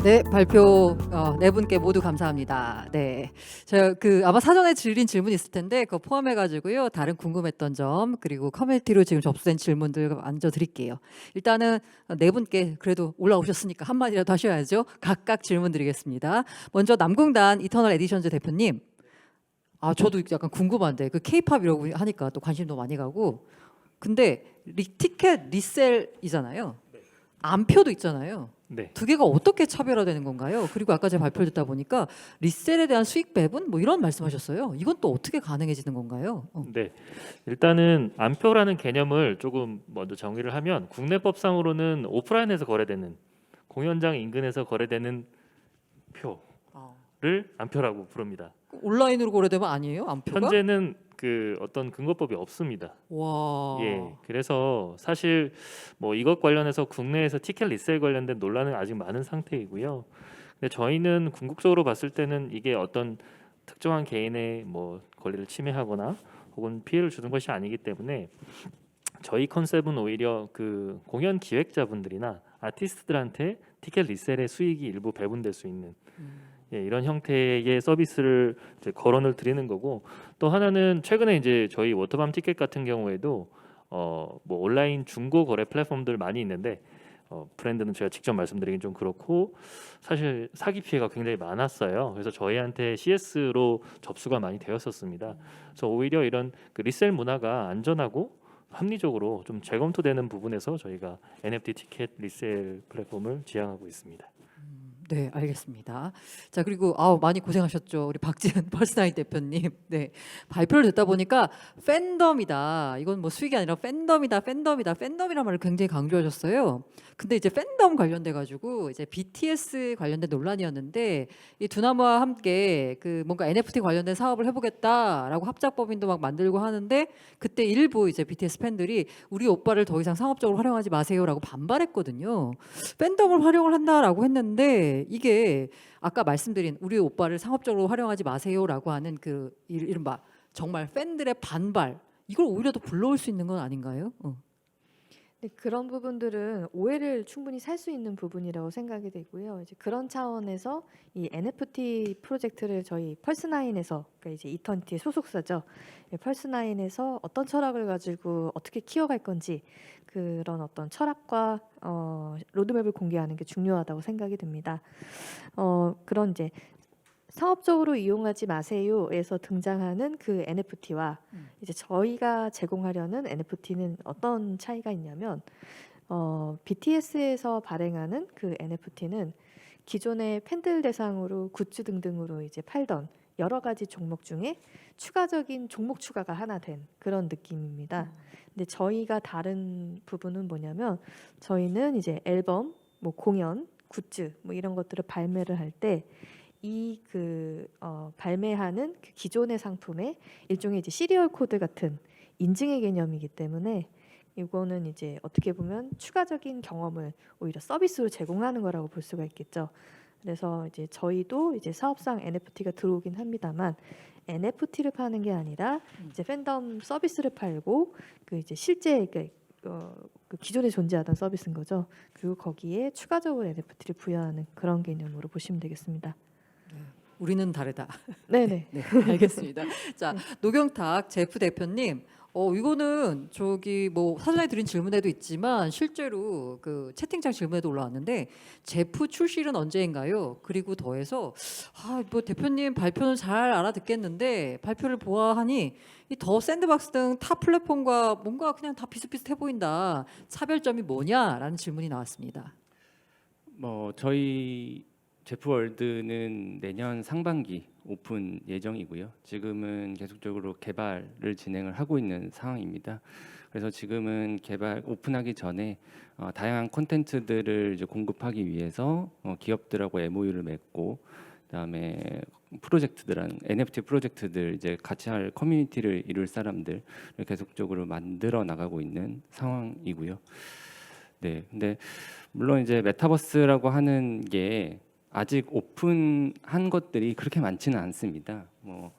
네, 발표 네 분께 모두 감사합니다. 네, 제가 아마 사전에 드린 질문 있을 텐데 그거 포함해가지고요. 다른 궁금했던 점 그리고 커뮤니티로 지금 접수된 질문들 먼저 드릴게요. 일단은 네 분께 그래도 올라오셨으니까 한마디라도 하셔야죠. 각각 질문 드리겠습니다. 먼저 남궁단 이터널 에디션즈 대표님. 저도 약간 궁금한데 그 K-팝이라고 하니까 또 관심도 많이 가고. 근데 티켓 리셀이잖아요. 안표도 있잖아요. 네, 두 개가 어떻게 차별화되는 건가요? 그리고 아까 제가 발표를 듣다 보니까 리셀에 대한 수익 배분 뭐 이런 말씀하셨어요. 이건 또 어떻게 가능해지는 건가요? 네. 일단은 안표라는 개념을 조금 먼저 정의를 하면 국내법상으로는 오프라인에서 거래되는 공연장 인근에서 거래되는 표를 안표라고 부릅니다. 온라인으로 거래되면 아니에요? 안표가? 현재는 그 어떤 근거법이 없습니다. 와. 예, 그래서 사실 뭐 이것 관련해서 국내에서 티켓 리셀 관련된 논란은 아직 많은 상태이고요. 근데 저희는 궁극적으로 봤을 때는 이게 어떤 특정한 개인의 뭐 권리를 침해하거나 혹은 피해를 주는 것이 아니기 때문에 저희 컨셉은 오히려 그 공연 기획자분들이나 아티스트들한테 티켓 리셀의 수익이 일부 배분될 수 있는 이런 형태의 서비스를 이제 거론을 드리는 거고, 또 하나는 최근에 이제 저희 워터밤 티켓 같은 경우에도 뭐 온라인 중고 거래 플랫폼들 많이 있는데 브랜드는 제가 직접 말씀드리긴 좀 그렇고 사실 사기 피해가 굉장히 많았어요. 그래서 저희한테 CS로 접수가 많이 되었었습니다. 그래서 오히려 이런 그 리셀 문화가 안전하고 합리적으로 좀 재검토되는 부분에서 저희가 NFT 티켓 리셀 플랫폼을 지향하고 있습니다. 네, 알겠습니다. 자, 그리고 많이 고생하셨죠. 우리 박지은 펄스나잇 대표님. 네. 발표를 듣다 보니까 팬덤이다. 이건 뭐 수익이 아니라 팬덤이란 말을 굉장히 강조하셨어요. 근데 이제 팬덤 관련돼 가지고 이제 BTS 관련된 논란이었는데 이 두나무와 함께 그 뭔가 NFT 관련된 사업을 해보겠다라고 합작법인도 막 만들고 하는데 그때 일부 이제 BTS 팬들이 우리 오빠를 더 이상 상업적으로 활용하지 마세요라고 반발했거든요. 팬덤을 활용을 한다라고 했는데 이게 아까 말씀드린 우리 오빠를 상업적으로 활용하지 마세요라고 하는 그 이른바 정말 팬들의 반발 이걸 오히려 더 불러올 수 있는 건 아닌가요? 네, 그런 부분들은 오해를 충분히 살 수 있는 부분이라고 생각이 되고요. 이제 그런 차원에서 이 NFT 프로젝트를 저희 펄스나인에서, 그러니까 이제 이터니티의 소속사죠. 펄스나인에서 어떤 철학을 가지고 어떻게 키워갈 건지 그런 어떤 철학과 로드맵을 공개하는 게 중요하다고 생각이 듭니다. 그런 이제 상업적으로 이용하지 마세요에서 등장하는 그 NFT와 이제 저희가 제공하려는 NFT는 어떤 차이가 있냐면 BTS에서 발행하는 그 NFT는 기존의 팬들 대상으로 굿즈 등등으로 이제 팔던 여러 가지 종목 중에 추가적인 종목 추가가 하나 된 그런 느낌입니다. 근데 저희가 다른 부분은 뭐냐면 저희는 이제 앨범, 뭐 공연, 굿즈 뭐 이런 것들을 발매를 할때 이 발매하는 그 기존의 상품의 일종의 이제 시리얼 코드 같은 인증의 개념이기 때문에 이거는 이제 어떻게 보면 추가적인 경험을 오히려 서비스로 제공하는 거라고 볼 수가 있겠죠. 그래서 이제 저희도 이제 사업상 NFT가 들어오긴 합니다만 NFT를 파는 게 아니라 이제 팬덤 서비스를 팔고 그 이제 실제 그 기존에 존재하던 서비스인 거죠. 그리고 거기에 추가적으로 NFT를 부여하는 그런 개념으로 보시면 되겠습니다. 우리는 다르다. 네네. 네, 알겠습니다. 자, 노경탁 제프 대표님, 이거는 저기 뭐 사전에 드린 질문에도 있지만 실제로 그 채팅창 질문에도 올라왔는데 제프 출시는 언제인가요? 그리고 더해서 뭐 대표님 발표는 잘 알아듣겠는데 발표를 보아하니 이 더 샌드박스 등 타 플랫폼과 뭔가 그냥 다 비슷비슷해 보인다. 차별점이 뭐냐라는 질문이 나왔습니다. 뭐 저희 제프월드는 내년 상반기 오픈 예정이고요. 지금은 계속적으로 개발을 진행을 하고 있는 상황입니다. 그래서 지금은 개발 오픈하기 전에 다양한 콘텐츠들을 이제 공급하기 위해서 기업들하고 MOU를 맺고 그다음에 프로젝트들은 NFT 프로젝트들 이제 같이 할 커뮤니티를 이룰 사람들을 계속적으로 만들어 나가고 있는 상황이고요. 네, 근데 물론 이제 메타버스라고 하는 게 아직 오픈한 것들이 그렇게 많지는 않습니다. 뭐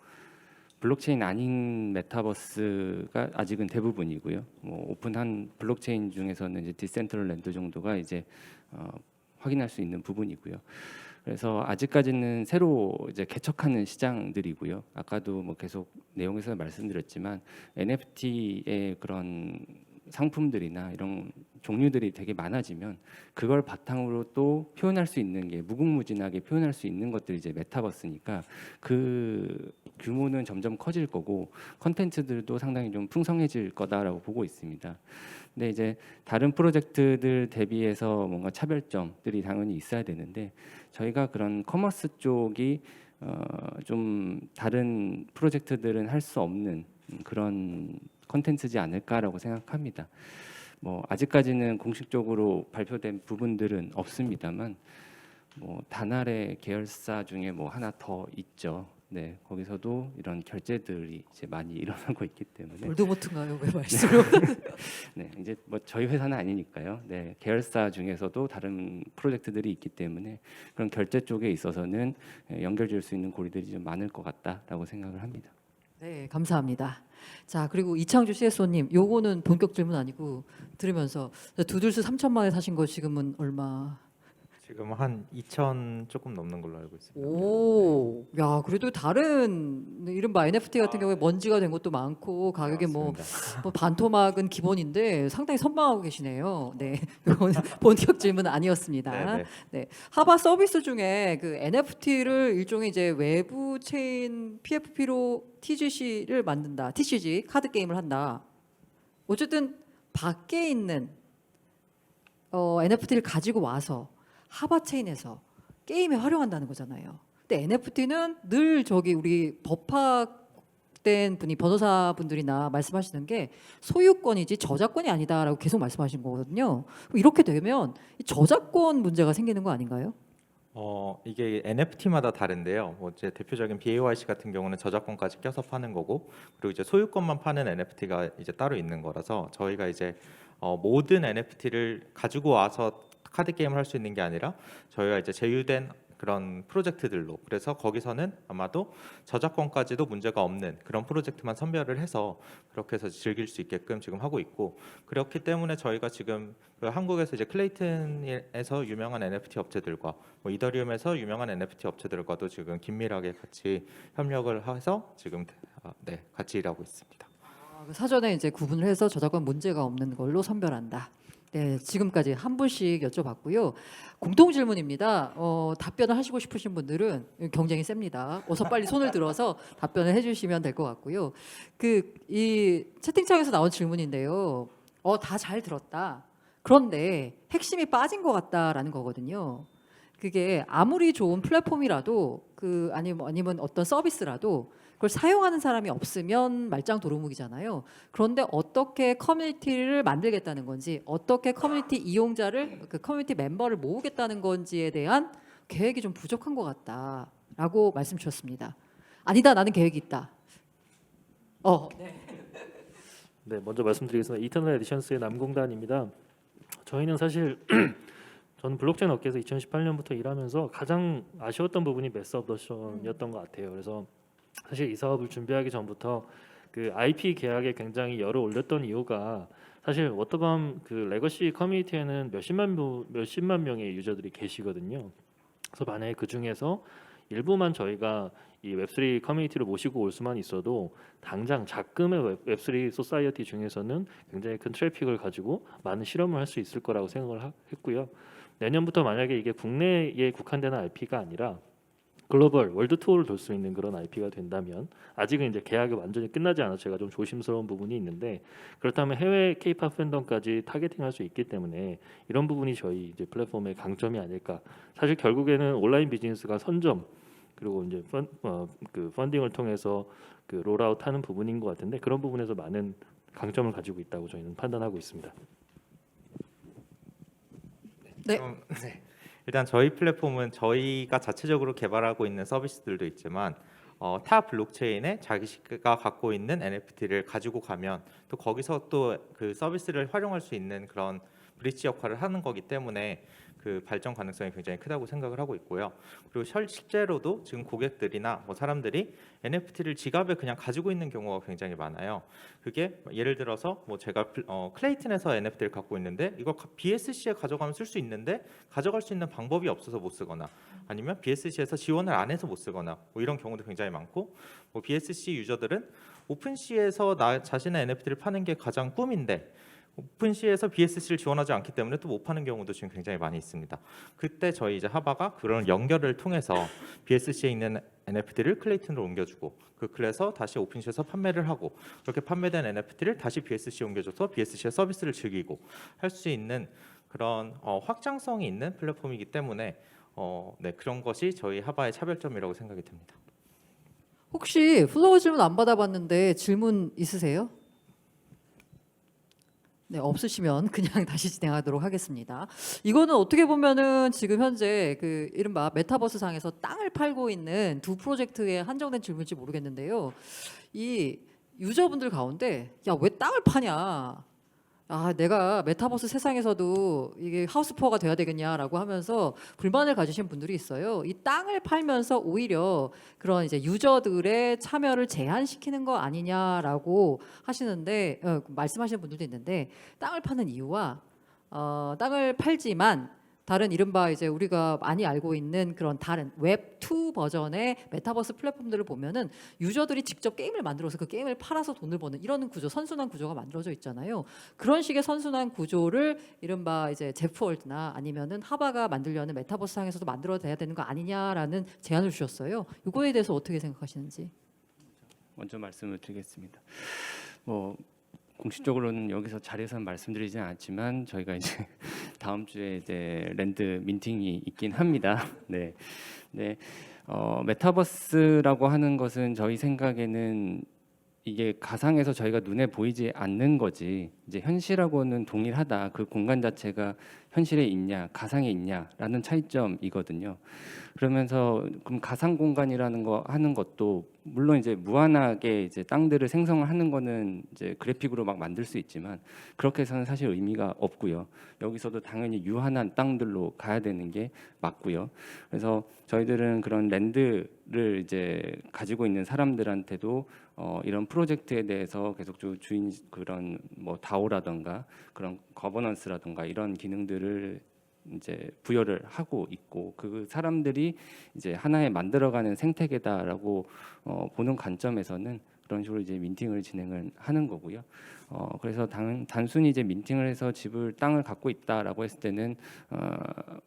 블록체인 아닌 메타버스가 아직은 대부분이고요. 뭐 오픈한 블록체인 중에서는 이제 디센트럴랜드 정도가 이제 확인할 수 있는 부분이고요. 그래서 아직까지는 새로 이제 개척하는 시장들이고요. 아까도 뭐 계속 내용에서 말씀드렸지만 NFT의 그런 상품들이나 이런 종류들이 되게 많아지면 그걸 바탕으로 또 표현할 수 있는 게 무궁무진하게 표현할 수 있는 것들이 이제 메타버스니까 그 규모는 점점 커질 거고 컨텐츠들도 상당히 좀 풍성해질 거다라고 보고 있습니다. 근데 이제 다른 프로젝트들 대비해서 뭔가 차별점들이 당연히 있어야 되는데 저희가 그런 커머스 쪽이 좀 다른 프로젝트들은 할 수 없는 그런 컨텐츠지 않을까라고 생각합니다. 뭐 아직까지는 공식적으로 발표된 부분들은 없습니다만 뭐 다날의 계열사 중에 뭐 하나 더 있죠. 네, 거기서도 이런 결제들이 이제 많이 일어나고 있기 때문에 볼드모트인가요? 왜 말씀을? 네, 이제 뭐 저희 회사는 아니니까요. 네, 계열사 중에서도 다른 프로젝트들이 있기 때문에 그런 결제 쪽에 있어서는 연결될 수 있는 고리들이 좀 많을 것 같다라고 생각을 합니다. 네, 감사합니다. 자, 그리고 이창주 CSO님, 요거는 본격 질문 아니고 들으면서 두들스 3천만에 사신 거 지금은 얼마? 지금 한 2천 조금 넘는 걸로 알고 있습니다. 오, 야, 그래도 다른 이른바 NFT 같은 경우에 먼지가 된 것도 많고 가격이 뭐 반토막은 기본인데 상당히 선방하고 계시네요. 네, 이건 본격 질문 아니었습니다. 네네. 네, 하바 서비스 중에 그 NFT를 일종의 이제 외부 체인 PFP로 TGC를 만든다, TCG 카드 게임을 한다. 어쨌든 밖에 있는 NFT를 가지고 와서 하바 체인에서 게임에 활용한다는 거잖아요. 근데 NFT는 늘 저기 우리 법학된 분이 변호사분들이나 말씀하시는 게 소유권이지 저작권이 아니다라고 계속 말씀하신 거거든요. 그럼 이렇게 되면 이 저작권 문제가 생기는 거 아닌가요? 이게 NFT마다 다른데요. 뭐 이제 대표적인 BAYC 같은 경우는 저작권까지 껴서 파는 거고, 그리고 이제 소유권만 파는 NFT가 이제 따로 있는 거라서 저희가 이제 모든 NFT를 가지고 와서 카드 게임을 할 수 있는 게 아니라 저희가 이제 제휴된 그런 프로젝트들로, 그래서 거기서는 아마도 저작권까지도 문제가 없는 그런 프로젝트만 선별을 해서 그렇게 해서 즐길 수 있게끔 지금 하고 있고, 그렇기 때문에 저희가 지금 그 한국에서 이제 클레이튼에서 유명한 NFT 업체들과 뭐 이더리움에서 유명한 NFT 업체들과도 지금 긴밀하게 같이 협력을 해서 지금 네, 같이 일하고 있습니다. 사전에 이제 구분을 해서 저작권 문제가 없는 걸로 선별한다. 네, 지금까지 한 분씩 여쭤봤고요. 공통 질문입니다. 답변을 하시고 싶으신 분들은 경쟁이 셉니다. 어서 빨리 손을 들어서 답변을 해주시면 될 것 같고요. 이 채팅창에서 나온 질문인데요. 다 잘 들었다. 그런데 핵심이 빠진 것 같다라는 거거든요. 그게 아무리 좋은 플랫폼이라도 아니면 어떤 서비스라도 그걸 사용하는 사람이 없으면 말짱 도루묵이잖아요. 그런데 어떻게 커뮤니티를 만들겠다는 건지, 어떻게 커뮤니티 이용자를, 그 커뮤니티 멤버를 모으겠다는 건지에 대한 계획이 좀 부족한 것 같다라고 말씀 주셨습니다. 아니다, 나는 계획이 있다. 네, 먼저 말씀드리겠습니다. 이터널 에디션스의 남공단입니다. 저희는 사실 저는 블록체인 업계에서 2018년부터 일하면서 가장 아쉬웠던 부분이 매스 어덕션이었던 것 같아요. 그래서 사실 이 사업을 준비하기 전부터 그 IP 계약에 굉장히 열을 올렸던 이유가, 사실 워터밤 그 레거시 커뮤니티에는 몇십만 명의 유저들이 계시거든요. 그래서 만약에 그 중에서 일부만 저희가 이 웹3 커뮤니티를 모시고 올 수만 있어도 당장 작금의 웹3 소사이어티 중에서는 굉장히 큰 트래픽을 가지고 많은 실험을 할 수 있을 거라고 생각을 했고요. 내년부터 만약에 이게 국내에 국한되는 IP가 아니라 글로벌 월드 투어를 돌 수 있는 그런 IP가 된다면, 아직은 이제 계약이 완전히 끝나지 않아서 제가 좀 조심스러운 부분이 있는데, 그렇다면 해외 K-팝 팬덤까지 타겟팅할 수 있기 때문에 이런 부분이 저희 이제 플랫폼의 강점이 아닐까. 사실 결국에는 온라인 비즈니스가 선점 그리고 이제 그 펀딩을 통해서 그 롤아웃하는 부분인 것 같은데, 그런 부분에서 많은 강점을 가지고 있다고 저희는 판단하고 있습니다. 네. 네. 일단 저희 플랫폼은 저희가 자체적으로 개발하고 있는 서비스들도 있지만 타 블록체인에 자기가 갖고 있는 NFT를 가지고 가면 또 거기서 또 그 서비스를 활용할 수 있는 그런 브릿지 역할을 하는 거기 때문에 그 발전 가능성이 굉장히 크다고 생각을 하고 있고요. 그리고 실제로도 지금 고객들이나 뭐 사람들이 NFT를 지갑에 그냥 가지고 있는 경우가 굉장히 많아요. 그게 예를 들어서 뭐 제가 클레이튼에서 NFT를 갖고 있는데 이거 BSC에 가져가면 쓸 수 있는데 가져갈 수 있는 방법이 없어서 못 쓰거나 아니면 BSC에서 지원을 안 해서 못 쓰거나 뭐 이런 경우도 굉장히 많고 뭐 BSC 유저들은 오픈시에서 나 자신의 NFT를 파는 게 가장 꿈인데 오픈시에서 BSC를 지원하지 않기 때문에 또 못 파는 경우도 지금 굉장히 많이 있습니다. 그때 저희 이제 하바가 그런 연결을 통해서 BSC에 있는 NFT를 클레이튼으로 옮겨주고 그래서 다시 오픈시에서 판매를 하고 그렇게 판매된 NFT를 다시 BSC에 옮겨줘서 BSC의 서비스를 즐기고 할 수 있는 그런 확장성이 있는 플랫폼이기 때문에 네, 그런 것이 저희 하바의 차별점이라고 생각이 듭니다. 혹시 플로우 질문 안 받아봤는데 질문 있으세요? 네, 없으시면 그냥 다시 진행하도록 하겠습니다. 이거는 어떻게 보면은 지금 현재 그 이른바 메타버스 상에서 땅을 팔고 있는 두 프로젝트에 한정된 질문일지 모르겠는데요. 이 유저분들 가운데 야, 왜 땅을 파냐? 아, 내가 메타버스 세상에서도 이게 하우스푸어가 돼야 되겠냐라고 하면서 불만을 가지신 분들이 있어요. 이 땅을 팔면서 오히려 그런 이제 유저들의 참여를 제한시키는 거 아니냐라고 하시는데 말씀하시는 분들도 있는데 땅을 파는 이유와 땅을 팔지만 다른 이른바 이제 우리가 많이 알고 있는 그런 다른 웹2 버전의 메타버스 플랫폼들을 보면은 유저들이 직접 게임을 만들어서 그 게임을 팔아서 돈을 버는 이런 구조, 선순환 구조가 만들어져 있잖아요. 그런 식의 선순환 구조를 이른바 이제 제프월드나 아니면은 하바가 만들려는 메타버스 상에서도 만들어야 되는 거 아니냐라는 제안을 주셨어요. 이거에 대해서 어떻게 생각하시는지? 먼저 말씀을 드리겠습니다. 뭐 공식적으로는 여기서 자리에서는 말씀드리지 않았지만 저희가 이제 다음 주에 이제 랜드 민팅이 있긴 합니다. 네, 네, 메타버스라고 하는 것은 저희 생각에는 이게 가상에서 저희가 눈에 보이지 않는 거지 이제 현실하고는 동일하다. 그 공간 자체가 현실에 있냐, 가상에 있냐라는 차이점이거든요. 그러면서 그럼 가상 공간이라는 거 하는 것도 물론 이제 무한하게 이제 땅들을 생성을 하는 거는 이제 그래픽으로 막 만들 수 있지만 그렇게 해서는 사실 의미가 없고요. 여기서도 당연히 유한한 땅들로 가야 되는 게 맞고요. 그래서 저희들은 그런 랜드를 이제 가지고 있는 사람들한테도 이런 프로젝트에 대해서 계속적으로 주인 그런 뭐 다오라던가 그런 거버넌스라던가 이런 기능들을 이제 부여를 하고 있고 그 사람들이 이제 하나의 만들어가는 생태계다라고 보는 관점에서는 그런 식으로 이제 민팅을 진행을 하는 거고요. 그래서 단순히 이제 민팅을 해서 집을 땅을 갖고 있다라고 했을 때는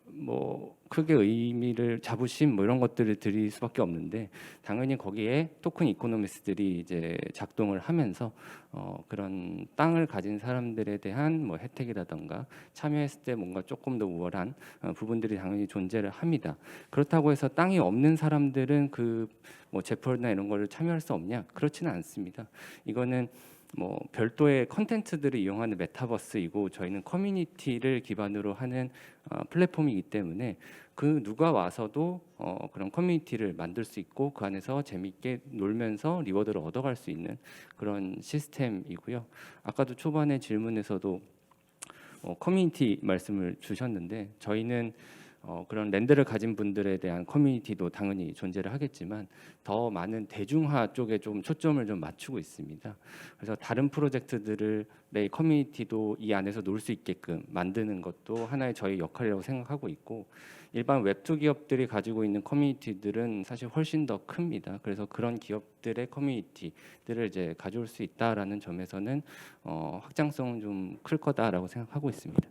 뭐 크게 의미를 자부심 뭐 이런 것들을 드릴 수밖에 없는데 당연히 거기에 토큰 이코노미스트들이 이제 작동을 하면서 그런 땅을 가진 사람들에 대한 뭐 혜택이라던가 참여했을 때 뭔가 조금 더 우월한 부분들이 당연히 존재를 합니다. 그렇다고 해서 땅이 없는 사람들은 그 뭐 제펄이나 이런 거를 참여할 수 없냐? 그렇지는 않습니다. 이거는 뭐 별도의 컨텐츠들을 이용하는 메타버스이고 저희는 커뮤니티를 기반으로 하는 플랫폼이기 때문에 그 누가 와서도 그런 커뮤니티를 만들 수 있고 그 안에서 재미있게 놀면서 리워드를 얻어갈 수 있는 그런 시스템이고요. 아까도 초반에 질문에서도 커뮤니티 말씀을 주셨는데 저희는 그런 랜드를 가진 분들에 대한 커뮤니티도 당연히 존재를 하겠지만 더 많은 대중화 쪽에 좀 초점을 좀 맞추고 있습니다. 그래서 다른 프로젝트들을 내 커뮤니티도 이 안에서 놀 수 있게끔 만드는 것도 하나의 저희 역할이라고 생각하고 있고 일반 웹2 기업들이 가지고 있는 커뮤니티들은 사실 훨씬 더 큽니다. 그래서 그런 기업들의 커뮤니티들을 이제 가져올 수 있다라는 점에서는 확장성은 좀 클 거다라고 생각하고 있습니다.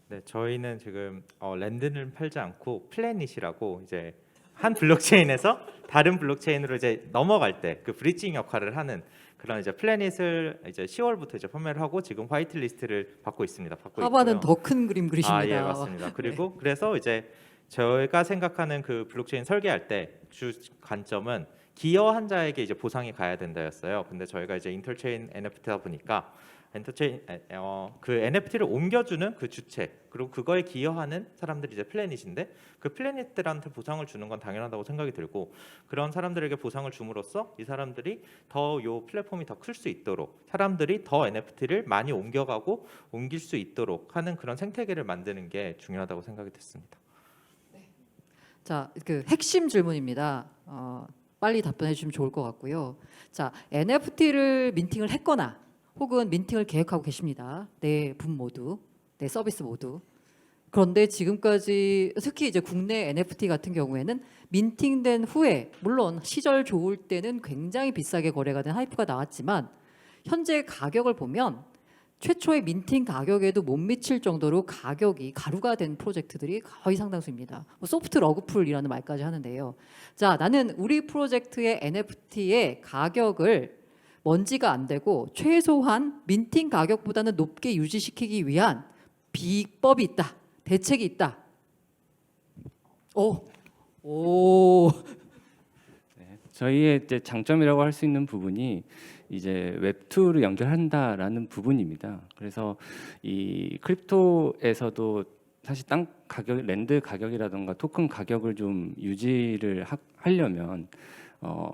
네, 저희는 지금 랜드는 팔지 않고 플래닛이라고 이제 한 블록체인에서 다른 블록체인으로 이제 넘어갈 때 그 브리징 역할을 하는 그런 이제 플래닛을 이제 10월부터 이제 판매를 하고 지금 화이트 리스트를 받고 있습니다. 하바는 더 큰 그림 그리십니다. 아, 예, 맞습니다. 그리고 그래서 이제 저희가 생각하는 그 블록체인 설계할 때 주 관점은 기여 한 자에게 이제 보상이 가야 된다였어요. 근데 저희가 이제 인터체인 NFT다 보니까 그 NFT를 옮겨주는 그 주체 그리고 그거에 기여하는 사람들이 이제 플래닛인데 그 플래닛들한테 보상을 주는 건 당연하다고 생각이 들고 그런 사람들에게 보상을 줌으로써 이 사람들이 더 요 플랫폼이 더 클 수 있도록 사람들이 더 NFT를 많이 옮겨가고 옮길 수 있도록 하는 그런 생태계를 만드는 게 중요하다고 생각이 됐습니다. 자, 그 핵심 질문입니다. 빨리 답변해 주시면 좋을 것 같고요. 자, NFT를 민팅을 했거나 혹은 민팅을 계획하고 계십니다. 네 분 모두, 네 서비스 모두. 그런데 지금까지 특히 이제 국내 NFT 같은 경우에는 민팅된 후에 물론 시절 좋을 때는 굉장히 비싸게 거래가 된 하이프가 나왔지만 현재 가격을 보면 최초의 민팅 가격에도 못 미칠 정도로 가격이 가루가 된 프로젝트들이 거의 상당수입니다. 뭐 소프트 러그풀이라는 말까지 하는데요. 자, 나는 우리 프로젝트의 NFT의 가격을 먼지가 안 되고 최소한 민팅 가격보다는 높게 유지시키기 위한 비법이 있다. 대책이 있다. 오. 네, 저희의 이제 장점이라고 할 수 있는 부분이 이제 웹2를 연결한다라는 부분입니다. 그래서 이 크립토에서도 사실 땅 가격, 랜드 가격이라든가 토큰 가격을 좀 유지를 하려면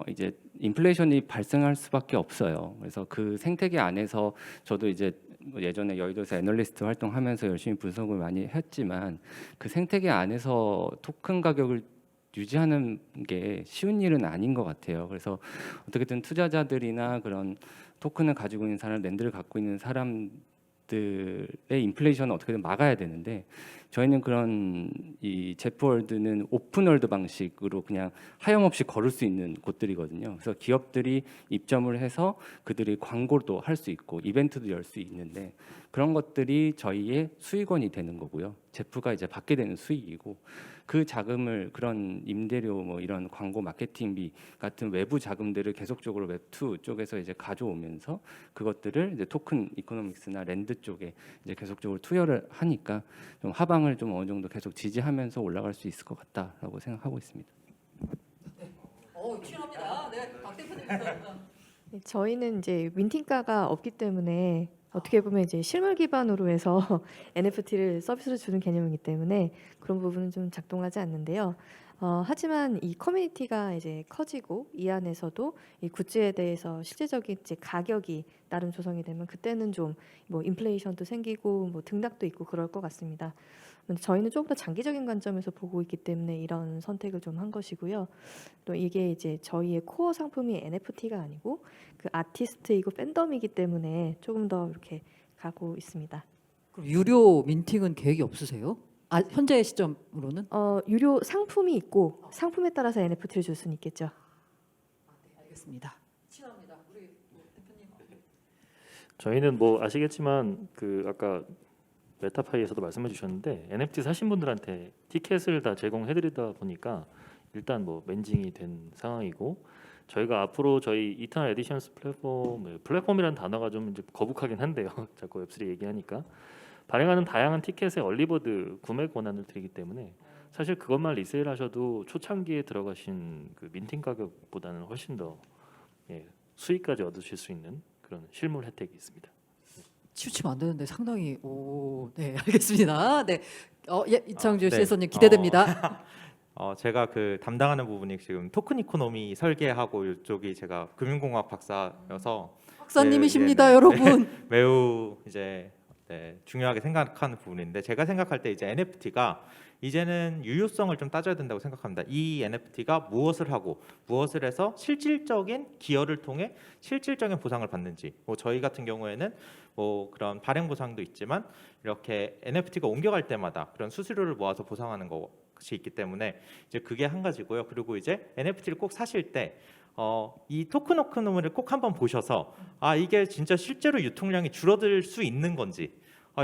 이제 인플레이션이 발생할 수밖에 없어요. 그래서 그 생태계 안에서 저도 이제 예전에 여의도에서 애널리스트 활동하면서 열심히 분석을 많이 했지만 그 생태계 안에서 토큰 가격을 유지하는 게 쉬운 일은 아닌 것 같아요. 그래서 어떻게든 투자자들이나 그런 토큰을 가지고 있는 사람, 랜드를 갖고 있는 사람들의 인플레이션을 어떻게든 막아야 되는데 저희는 그런 이 제프월드는 오픈월드 방식으로 그냥 하염없이 걸을 수 있는 곳들이거든요. 그래서 기업들이 입점을 해서 그들이 광고도 할 수 있고 이벤트도 열 수 있는데 그런 것들이 저희의 수익원이 되는 거고요. 제프가 이제 받게 되는 수익이고 그 자금을 그런 임대료 뭐 이런 광고 마케팅비 같은 외부 자금들을 계속적으로 웹2 쪽에서 이제 가져오면서 그것들을 이제 토큰 이코노믹스나 랜드 쪽에 이제 계속적으로 투여를 하니까 좀 하방을 좀 어느 정도 계속 지지하면서 올라갈 수 있을 것 같다라고 생각하고 있습니다. 취합니다. 네, 박 대표님. 네, 저희는 이제 민팅가가 없기 때문에 어떻게 보면 이제 실물 기반으로 해서 NFT를 서비스로 주는 개념이기 때문에 그런 부분은 좀 작동하지 않는데요. 하지만 이 커뮤니티가 이제 커지고 이 안에서도 이 굿즈에 대해서 실제적인 이제 가격이 나름 조성이 되면 그때는 좀 뭐 인플레이션도 생기고 뭐 등락도 있고 그럴 것 같습니다. 근데 저희는 조금 더 장기적인 관점에서 보고 있기 때문에 이런 선택을 좀 한 것이고요. 또 이게 이제 저희의 코어 상품이 NFT가 아니고 그 아티스트이고 팬덤이기 때문에 조금 더 이렇게 가고 있습니다. 그럼 유료 민팅은 계획이 없으세요? 현재 시점으로는? 유료 상품이 있고 상품에 따라서 NFT를 줄 수는 있겠죠. 알겠습니다. 친합니다. 우리 대표님. 저희는 뭐 아시겠지만 그 아까 메타파이에서도 말씀해 주셨는데 NFT 사신 분들한테 티켓을 다 제공해드리다 보니까 일단 뭐 멘징이 된 상황이고 저희가 앞으로 저희 이터널 에디션스 플랫폼이라는 단어가 좀 이제 거북하긴 한데요. 자꾸 웹3 얘기하니까 발행하는 다양한 티켓의 얼리버드 구매 권한을 드리기 때문에 사실 그것만 리세일하셔도 초창기에 들어가신 그 민팅 가격보다는 훨씬 더 수익까지 얻으실 수 있는 그런 실물 혜택이 있습니다. 치우치면 안 되는데 상당히 네 알겠습니다. 네, 이창주 네. CS님 기대됩니다. 제가 그 담당하는 부분이 지금 토큰 이코노미 설계하고 이쪽이 제가 금융공학 박사여서 박사님이십니다, 네. 여러분. 매우 이제 중요하게 생각하는 부분인데 제가 생각할 때 이제 NFT가 이제는 유효성을 좀 따져야 된다고 생각합니다. 이 NFT가 무엇을 하고 무엇을 해서 실질적인 기여를 통해 실질적인 보상을 받는지 뭐 저희 같은 경우에는 뭐 그런 발행 보상도 있지만 이렇게 NFT가 옮겨갈 때마다 그런 수수료를 모아서 보상하는 것이 있기 때문에 이제 그게 한 가지고요. 그리고 이제 NFT를 꼭 사실 때 이 토큰 이코노미를 꼭 한번 보셔서 이게 진짜 실제로 유통량이 줄어들 수 있는 건지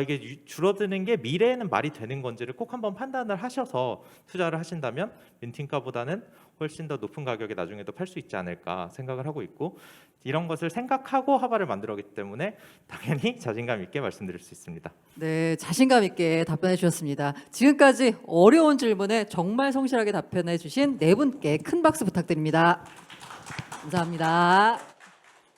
이게 줄어드는 게 미래에는 말이 되는 건지를 꼭 한번 판단을 하셔서 투자를 하신다면 민팅가보다는 훨씬 더 높은 가격에 나중에도 팔 수 있지 않을까 생각을 하고 있고 이런 것을 생각하고 하바를 만들었기 때문에 당연히 자신감 있게 말씀드릴 수 있습니다. 네, 자신감 있게 답변해 주셨습니다. 지금까지 어려운 질문에 정말 성실하게 답변해 주신 네 분께 큰 박수 부탁드립니다. 감사합니다.